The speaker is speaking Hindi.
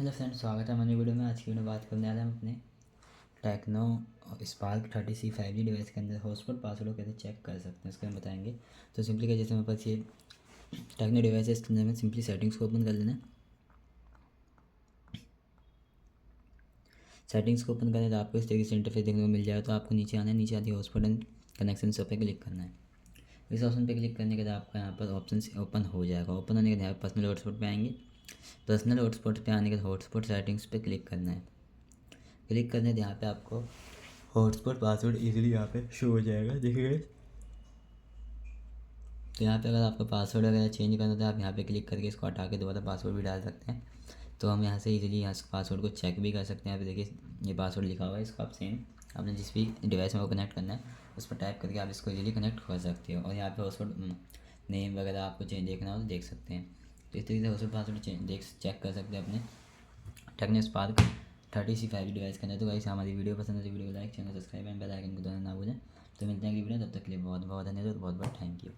हेलो फ्रेंड्स, स्वागत है हमारी वीडियो में। आज की वीडियो बात करने वाले हम अपने Tecno Spark 30C 5G device के अंदर हॉटस्पॉट पासवर्ड कैसे चेक कर सकते हैं, इसके हम बताएंगे। तो सिंपली क्या, जैसे हमारे पास ये टेक्नो डिवाइस है, इसके अंदर में सिंपली सेटिंग्स को ओपन कर लेना है। सेटिंग्स को ओपन करने तो आपको इस तरीके से इंटरफेस देखने को मिल जाएगा। तो आपको नीचे आना है, नीचे आती है हॉटस्पॉट एंड कनेक्शन पे क्लिक करना है। इस ऑप्शन पे क्लिक करने के बाद आपका यहाँ पर ऑप्शन ओपन हो जाएगा। ओपन होने के बाद यहाँ पर पर्सनल हॉटस्पॉट पे आएंगे। पर्सनल हॉटस्पॉट पे आने के बाद हॉटस्पॉट सेटिंग्स पे क्लिक करना है। क्लिक करने से यहाँ पे आपको हॉटस्पॉट पासवर्ड इजीली यहाँ पे शो हो जाएगा, देखिए। तो यहाँ पे अगर आपका पासवर्ड वगैरह चेंज करना तो आप यहाँ पे क्लिक करके इसको हटा के दोबारा पासवर्ड भी डाल सकते हैं। तो हम यहाँ से इजीली यहाँ से पासवर्ड को चेक भी कर सकते हैं। यहाँ पे देखिए ये पासवर्ड लिखा हुआ है, इसको आप सेम आपने जिस भी डिवाइस में वो कनेक्ट करना है उस पर टाइप करके आप इसको इजीली कनेक्ट कर सकते हो। और यहाँ पे हॉटस्पॉट नेम वगैरह आपको चेंज देखना हो तो देख सकते हैं। तो इस तरीके से हॉटस्पॉट पासवर्ड चेक कर सकते हैं अपने Tecno Spark 30C 5G device के अंदर। तो गाइस हमारी वीडियो पसंद है तो वीडियो को like, channel subscribe and bell icon को दबाना ना भूलें। तो मिलते हैं अगली वीडियो, तब तक के लिए बहुत बहुत धन्यवाद, बहुत बहुत थैंक यू।